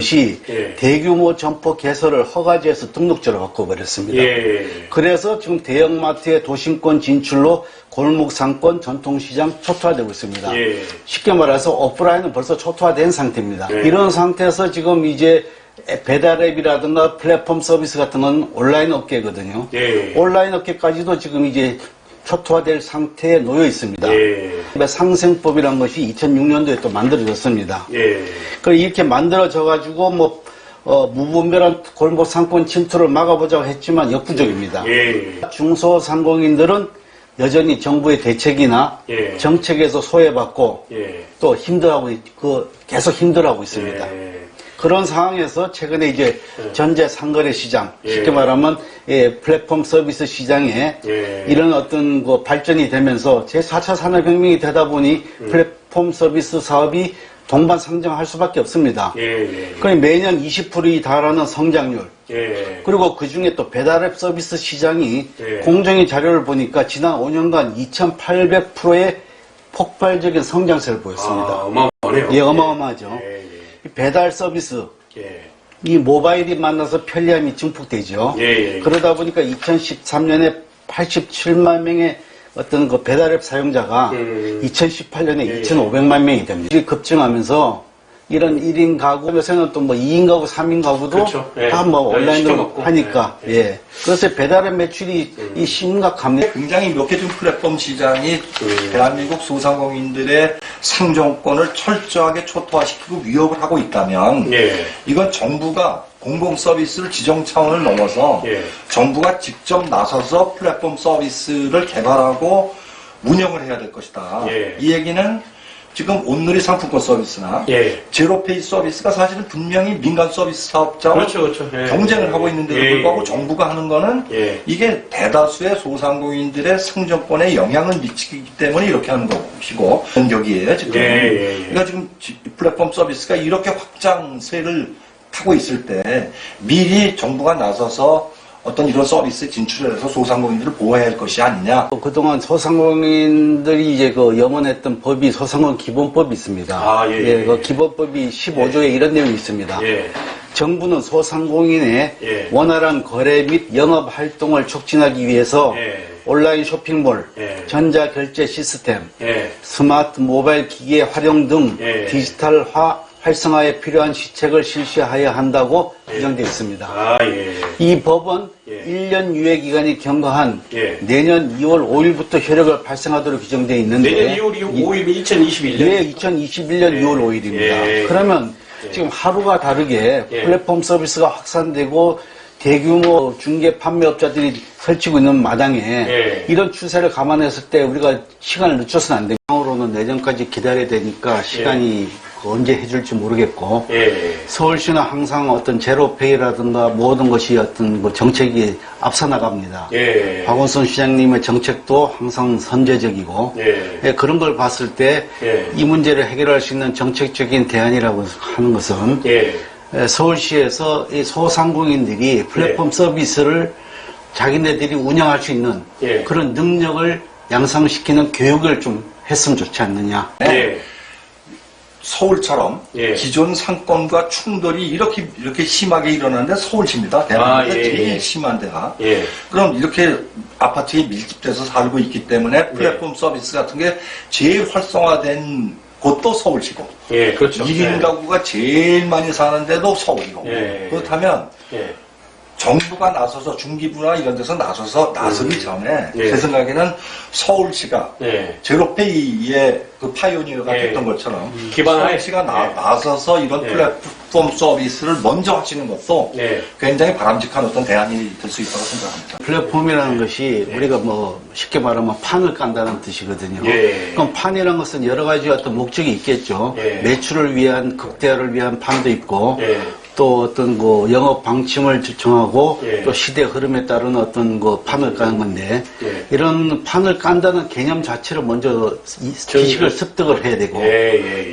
것이 대규모 점포 개설을 허가지에서 등록제로 바꿔버렸습니다. 그래서 지금 대형마트의 도심권 진출로 골목 상권 전통시장 초토화되고 있습니다. 쉽게 말해서 오프라인은 벌써 초토화된 상태입니다. 이런 상태에서 지금 이제 배달앱이라든가 플랫폼 서비스 같은 건 온라인 업계거든요. 온라인 업계까지도 지금 이제 초토화될 상태에 놓여 있습니다. 상생법이라는 것이 2006년도에 또 만들어졌습니다. 이렇게 만들어져가지고 무분별한 골목 상권 침투를 막아보자고 했지만 역부족입니다. 중소상공인들은 여전히 정부의 대책이나 정책에서 소외받고 또 계속 힘들어하고 있습니다. 그런 상황에서 최근에 이제 전제 상거래 시장, 쉽게 말하면 플랫폼 서비스 시장에 이런 어떤 발전이 되면서 제4차 산업혁명이 되다 보니 플랫폼 서비스 사업이 동반상정할 수밖에 없습니다. 매년 20%에 달하는 성장률, 그리고 그 중에 또 배달앱 서비스 시장이 공정위 자료를 보니까 지난 5년간 2,800%의 폭발적인 성장세를 보였습니다. 어마어마하네요. 어마어마하죠. 배달 서비스, 이 모바일이 만나서 편리함이 증폭되죠. 그러다 보니까 2013년에 87만 명의 어떤 배달앱 사용자가 2018년에 2,500만 명이 됩니다. 급증하면서 이런 1인 가구, 요새는 또 2인 가구, 3인 가구도 다 온라인으로 하니까. 그래서 배달앱 매출이 심각합니다. 굉장히 몇 개 중 플랫폼 시장이 대한민국 소상공인들의 상정권을 철저하게 초토화시키고 위협을 하고 있다면 이건 정부가 공공 서비스를 지정 차원을 넘어서 정부가 직접 나서서 플랫폼 서비스를 개발하고 운영을 해야 될 것이다. 이 얘기는 지금 온누리 상품권 서비스나 제로페이 서비스가 사실은 분명히 민간 서비스 사업자와 경쟁을 하고 있는데도 불구하고 정부가 하는 거는 이게 대다수의 소상공인들의 상정권에 영향을 미치기 때문에 이렇게 하는 것이고 공격이에요 지금. 그러니까 지금 플랫폼 서비스가 이렇게 확장세를 타고 있을 때 미리 정부가 나서서 어떤 이런 서비스에 진출을 해서 소상공인들을 보호해야 할 것이 아니냐. 그동안 소상공인들이 이제 염원했던 법이 소상공인 기본법이 있습니다. 그 기본법이 15조에 이런 내용이 있습니다. 정부는 소상공인의 원활한 거래 및 영업 활동을 촉진하기 위해서 온라인 쇼핑몰, 전자결제 시스템, 스마트 모바일 기기의 활용 등 디지털화 활성화에 필요한 시책을 실시하여야 한다고 규정되어 있습니다. 이 법은 1년 유예기간이 경과한 내년 2월 5일부터 효력을 발생하도록 규정되어 있는데 내년 2월 5일이 2021년? 2021년 2월 5일입니다. 그러면 지금 하루가 다르게 플랫폼 서비스가 확산되고 대규모 중개 판매업자들이 설치고 있는 마당에 이런 추세를 감안했을 때 우리가 시간을 늦춰서는 안 됩니다. 상으로는 내년까지 기다려야 되니까 시간이 언제 해줄지 모르겠고 서울시는 항상 어떤 제로페이라든가 모든 것이 어떤 정책이 앞서 나갑니다. 박원순 시장님의 정책도 항상 선제적이고 그런 걸 봤을 때 이 문제를 해결할 수 있는 정책적인 대안이라고 하는 것은 서울시에서 이 소상공인들이 플랫폼 서비스를 자기네들이 운영할 수 있는 그런 능력을 양성시키는 교육을 좀 했으면 좋지 않느냐. 서울처럼 기존 상권과 충돌이 이렇게 심하게 일어나는데 서울시입니다. 대한민국에 제일 심한 데가. 그럼 이렇게 아파트에 밀집돼서 살고 있기 때문에 플랫폼 서비스 같은 게 제일 활성화된 곳도 서울시고 1인 가구가 제일 많이 사는데도 서울이고 그렇다면 정부가 나서서 중기부나 이런 데서 나서기 전에 제 생각에는 서울시가 제로페이의 그 파이오니어가 됐던 것처럼 서울시가 나서서 이런 플랫폼 서비스를 먼저 하시는 것도 굉장히 바람직한 어떤 대안이 될 수 있다고 생각합니다. 플랫폼이라는 것이 우리가 쉽게 말하면 판을 깐다는 뜻이거든요. 그럼 판이라는 것은 여러 가지 어떤 목적이 있겠죠. 매출을 위한 극대화를 위한 판도 있고 또 어떤 영업 방침을 정하고 또 시대 흐름에 따른 어떤 판을 까는 건데 이런 판을 깐다는 개념 자체를 먼저 지식을 습득을 해야 되고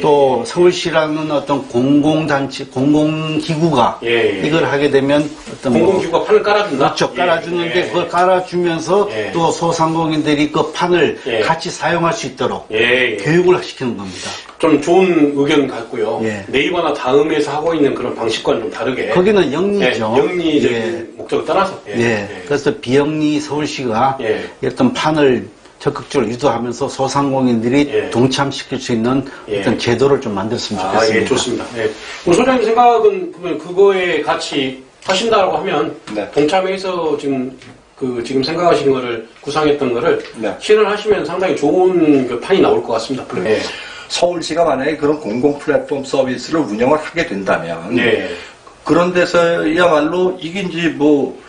또 서울시라는 어떤 공공단체, 공공기구가 이걸 하게 되면 어떤 공공기구가 판을 깔아준다? 그렇죠. 깔아주는데 그걸 깔아주면서 또 소상공인들이 그 판을 같이 사용할 수 있도록 교육을 시키는 겁니다. 좀 좋은 의견 같고요. 예. 네이버나 다음에서 하고 있는 그런 방식과는 좀 다르게. 거기는 영리죠. 예, 영리적인 예. 목적을 따라서. 예. 예. 예. 그래서 비영리 서울시가 예. 어떤 판을 적극적으로 유도하면서 소상공인들이 예. 동참시킬 수 있는 예. 어떤 제도를 좀 만들었으면 좋겠습니다. 예, 좋습니다. 예. 우리 소장님 생각은 보면 그거에 같이 하신다고 하면 네. 동참해서 지금 생각하신 거를 구상했던 거를 네. 실현을 하시면 상당히 좋은 그 판이 나올 것 같습니다. 예. 서울시가 만약에 그런 공공 플랫폼 서비스를 운영을 하게 된다면 예. 그런 데서야말로 이게 이제 뭐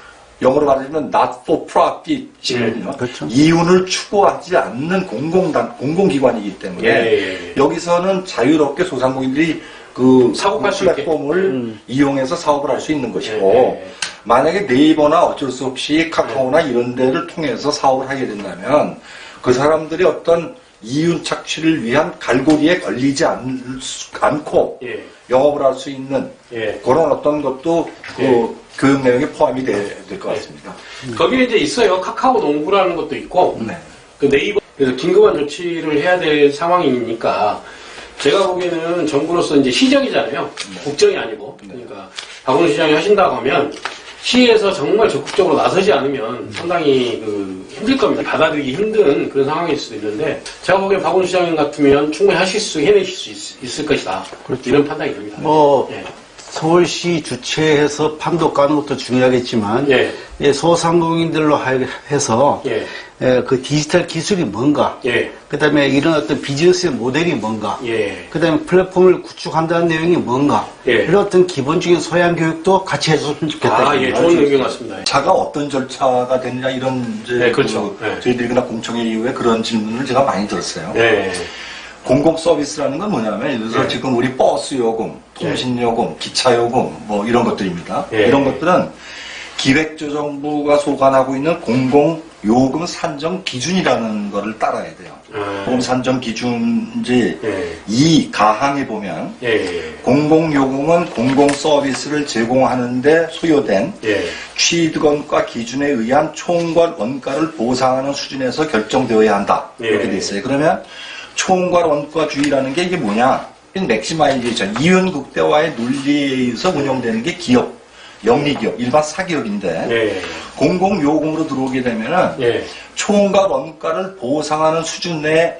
영어로 말하면 not for profit이거든요. 그렇죠. 이윤을 추구하지 않는 공공기관이기 때문에 예. 여기서는 자유롭게 소상공인들이 그 사고할 수 있게. 플랫폼을 이용해서 사업을 할 수 있는 것이고 예. 만약에 네이버나 어쩔 수 없이 카카오나 이런 데를 통해서 사업을 하게 된다면 그 사람들이 어떤 이윤 착취를 위한 갈고리에 걸리지 않고 예. 영업을 할 수 있는 예. 그런 어떤 것도 그 예. 교육 내용에 포함이 될 것 같습니다. 거기에 이제 있어요. 카카오 농구라는 것도 있고 네. 그 네이버 그래서 긴급한 조치를 해야 될 상황이니까 제가 보기에는 정부로서 이제 시정이잖아요. 국정이 아니고 그러니까 박원순 시장이 하신다고 하면 시에서 정말 적극적으로 나서지 않으면 상당히 그 힘들 겁니다. 받아들이기 힘든 그런 상황일 수도 있는데 제가 보기엔 박원순 시장 같으면 충분히 해내실 수 있을 것이다. 그렇죠. 이런 판단이 듭니다. 뭐 예. 서울시 주최해서 판도 까는 것도 중요하겠지만 예. 예, 소상공인들로 해서 예. 그 디지털 기술이 뭔가 예. 그다음에 이런 어떤 비즈니스의 모델이 뭔가 예. 그다음에 플랫폼을 구축한다는 내용이 뭔가 예. 이런 어떤 기본적인 소양 교육도 같이 해줬으면 좋겠다. 아, 예, 좋은 의견 같습니다. 자가 어떤 절차가 되느냐 이런 이제 네, 그렇죠. 네. 저희들이나 공청회 이후에 그런 질문을 제가 많이 들었어요. 네. 공공 서비스라는 건 뭐냐면 예를 들어서 네. 지금 우리 버스 요금, 통신 요금, 기차 요금 뭐 이런 것들입니다. 네. 이런 것들은 기획조정부가 소관하고 있는 공공 요금 산정 기준이라는 거를 따라야 돼요. 요금 산정 기준지 예. 이 가항에 보면 예. 공공요금은 공공서비스를 제공하는데 소요된 예. 취득원가 기준에 의한 총괄 원가를 보상하는 수준에서 결정되어야 한다. 이렇게 돼 있어요. 그러면 총괄 원가주의라는 게 이게 뭐냐? 맥시마이제이션, 이윤 극대화의 논리에 의해서 운영되는 게 기업, 영리기업, 일반 사기업인데 예. 공공요금으로 들어오게 되면은 예. 총괄 원가를 보상하는 수준의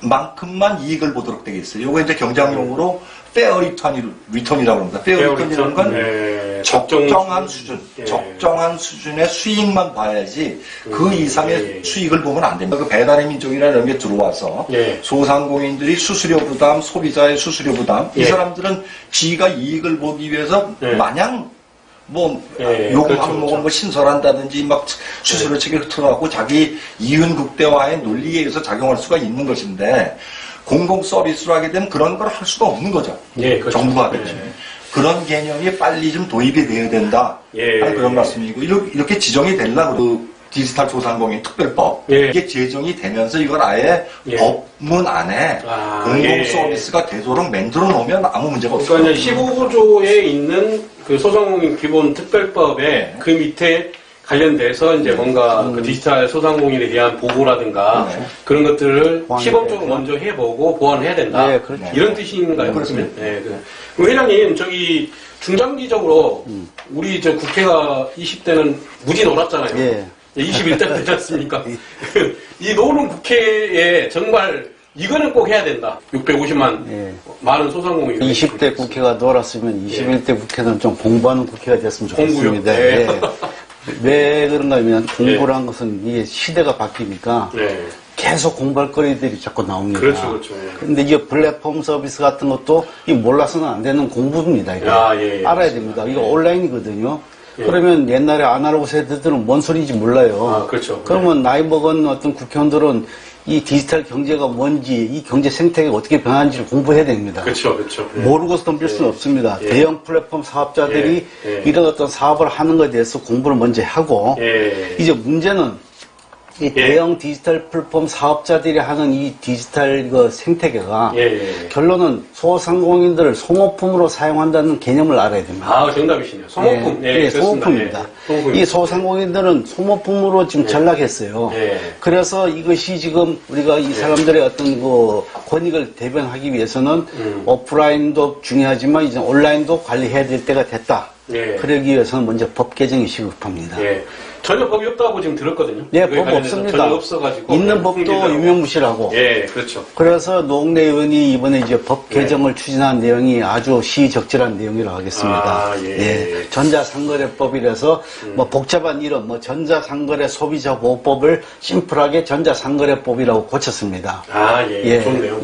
만큼만 이익을 보도록 되어 있어요. 요거 이제 경장용어로 페어 리턴이라고 합니다. 페어 리턴이라는 건 예. 적정한 수준, 예. 적정한 수준의 수익만 봐야지 그 이상의 예. 수익을 보면 안 됩니다. 그 배달의 민족이라는 게 들어와서 예. 소상공인들이 수수료 부담, 소비자의 수수료 부담, 이 예. 사람들은 지가 이익을 보기 위해서 예. 마냥 뭐 예, 요금 그렇죠, 항목은 그렇죠. 뭐 신설한다든지 막 수수료 체계를 틀어갖고 자기 이윤 극대화의 논리에 의해서 작용할 수가 있는 것인데 공공 서비스로 하게 되면 그런 걸 할 수가 없는 거죠. 예, 그렇죠. 정부가 하겠지. 예. 그런 개념이 빨리 좀 도입이 되어야 된다. 예. 하는 그런 말씀이고 이렇게 지정이 되려고 그 디지털 소상공인 특별법 예. 이게 제정이 되면서 이걸 아예 예. 법문 안에 아, 공공 예. 서비스가 되도록 만들어 놓으면 아무 문제가 없어요. 그러니까 이제 15조에 있는 그 소상공인 기본 특별법에 그 밑에 관련돼서 이제 뭔가 그 디지털 소상공인에 대한 보고라든가 네. 그런 것들을 보완해야 시범적으로 된다. 먼저 해보고 보완해야 된다. 네, 그렇죠. 이런 뜻인가요? 그렇습니다. 네, 그럼 회장님 저기 중장기적으로 우리 저 국회가 20대는 무지 놀았잖아요. 예. 21대 되지 않습니까? 이 노는 국회에 정말 이거는 꼭 해야 된다. 650만 예. 많은 소상공인 20대 국회가 놀았으면 21대 국회는 좀 공부하는 국회가 됐으면 공부요? 좋겠습니다. 네. 예. 왜 그런가 하면 공부란 것은 이게 시대가 바뀌니까 네. 계속 공부할 거리들이 자꾸 나옵니다. 그렇죠, 그렇죠. 예. 근데 이게 플랫폼 서비스 같은 것도 이 몰라서는 안 되는 공부입니다. 이거. 아, 예, 예. 알아야 됩니다. 이거 온라인이거든요. 예. 그러면 옛날에 아날로그 세대들은 뭔 소리인지 몰라요. 아, 그렇죠. 그러면 나이 먹은 어떤 국회의원들은 이 디지털 경제가 뭔지, 이 경제 생태계가 어떻게 변하는지를 공부해야 됩니다. 그렇죠, 그렇죠. 예. 모르고서 덤빌 수는 없습니다. 예. 대형 플랫폼 사업자들이 예. 예. 이런 어떤 사업을 하는 것에 대해서 공부를 먼저 하고 예. 이제 문제는 이 대형 디지털 플랫폼 사업자들이 하는 이 디지털 생태계가 결론은 소상공인들을 소모품으로 사용한다는 개념을 알아야 됩니다. 아, 정답이시네요. 소모품. 소모품입니다. 이 소상공인들은 소모품으로 지금 전락했어요. 그래서 이것이 지금 우리가 이 사람들의 어떤 권익을 대변하기 위해서는 오프라인도 중요하지만 이제 온라인도 관리해야 될 때가 됐다. 그러기 위해서는 먼저 법 개정이 시급합니다. 전혀 법이 없다고 지금 들었거든요. 법 없습니다. 전혀 없어가지고. 있는 법도 유명무실하고. 그렇죠. 그래서 노웅래 의원이 이번에 이제 법 개정을 추진한 내용이 아주 시적절한 내용이라고 하겠습니다. 전자상거래법이라서 뭐 복잡한 이름, 뭐 전자상거래 소비자보호법을 심플하게 전자상거래법이라고 고쳤습니다. 좋네요.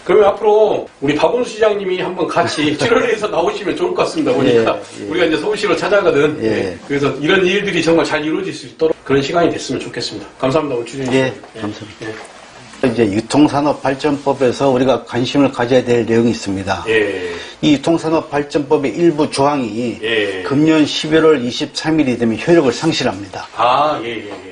그러면 앞으로 우리 박원순 시장님이 한번 같이 출연해서 나오시면 좋을 것 같습니다. 보니까 우리가 이제 서울시로 찾아가든 그래서 이런 일들이 정말 잘 이루어질 수 있도록 그런 시간이 됐으면 좋겠습니다. 감사합니다. 오늘 출연해 주셔서. 감사합니다. 이제 유통산업발전법에서 우리가 관심을 가져야 될 내용이 있습니다. 이 유통산업발전법의 일부 조항이 금년 11월 23일이 되면 효력을 상실합니다.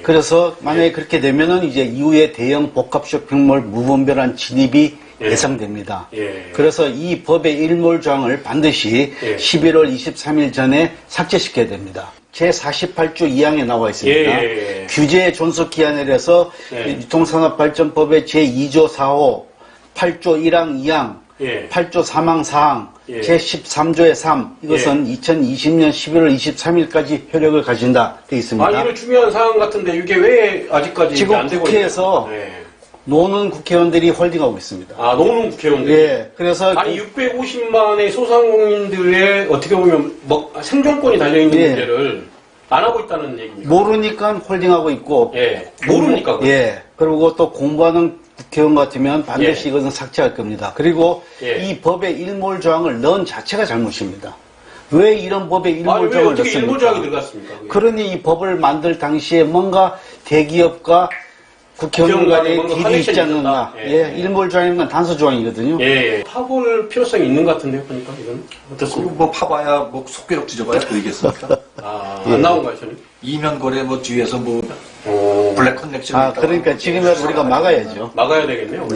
그래서 만약에 그렇게 되면은 이제 이후에 대형 복합 쇼핑몰 무분별한 진입이 예상됩니다. 그래서 이 법의 일몰조항을 반드시 11월 23일 전에 삭제시켜야 됩니다. 제48조 2항에 나와 있습니다. 규제의 존속기한에 대해서 유통산업발전법의 제2조 4호, 8조 1항 2항, 8조 3항 4항, 제13조의 3, 이것은 2020년 11월 23일까지 효력을 가진다 되어 있습니다. 이런 중요한 사항 같은데 이게 왜 아직까지 지금 안 되고 국회에서 노는 국회의원들이 홀딩하고 있습니다. 노는 국회의원들. 그래서 650만의 소상공인들의 어떻게 보면 생존권이 달려있는 문제를 안 하고 있다는 얘기입니다. 모르니까 홀딩하고 있고. 모르니까. 그리고 또 공부하는 국회의원 같으면 반드시 이것은 삭제할 겁니다. 그리고 이 법의 일몰 조항을 넣은 자체가 잘못입니다. 왜 이런 법에 일몰 조항을 넣습니까? 일몰 조항이 들어갔습니까? 그러니 이 법을 만들 당시에 뭔가 대기업과 국회의원 간의 딜이 있지 않는가. 일몰 조항이면 건 단서 조항이거든요. 파볼 필요성이 있는 것 같은데요, 보니까 이건 어떻습니까? 파봐야 속기록 뒤져봐야 보이겠습니까? 안 나온가요, 저는? 이면거래 뒤에서 블랙 커넥션. 그러니까 지금이라도 우리가 막아야죠. 막아야 되겠네요.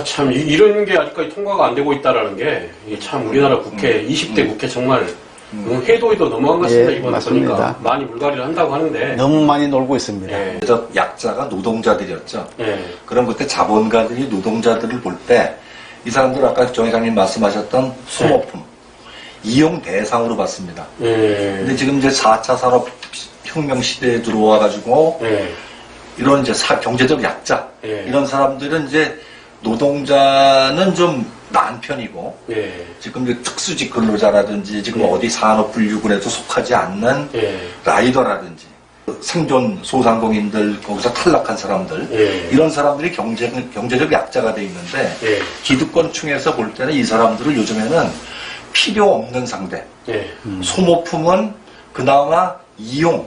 참 이런 게 아직까지 통과가 안 되고 있다라는 게 참 우리나라 국회 20대 국회 정말 해도 넘어간 것 같습니다. 이번 맞습니다. 보니까 많이 물갈이를 한다고 하는데 너무 많이 놀고 있습니다. 그래서 약자가 노동자들이었죠. 그럼 그때 자본가들이 노동자들을 볼 때 이 사람들 아까 정 회장님 말씀하셨던 소모품 이용 대상으로 봤습니다. 근데 지금 이제 4차 산업혁명 시대에 들어와가지고 이런 이제 경제적 약자 이런 사람들은 이제 노동자는 좀 나은 편이고 지금 이제 특수직 근로자라든지 지금 어디 산업분류군에도 속하지 않는 라이더라든지 생존 소상공인들 거기서 탈락한 사람들 이런 사람들이 경제적 약자가 돼 있는데 기득권층에서 볼 때는 이 사람들을 요즘에는 필요 없는 상대 소모품은 그나마 이용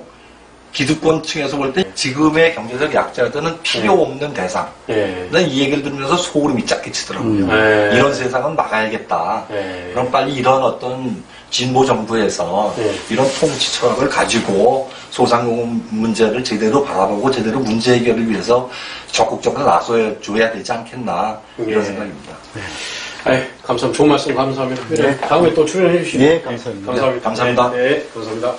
기득권층에서 볼 때 지금의 경제적 약자들은 필요 없는 대상. 난 이 얘기를 들으면서 소름이 쫙 끼치더라고요. 이런 세상은 막아야겠다. 그럼 빨리 이런 어떤 진보 정부에서 이런 통치 철학을 가지고 소상공인 문제를 제대로 바라보고 제대로 문제 해결을 위해서 적극적으로 나서줘야 되지 않겠나 이런 생각입니다. 감사합니다. 좋은 말씀 감사합니다. 다음에 또 출연해 주시면. 감사합니다. 감사합니다. 감사합니다. 감사합니다.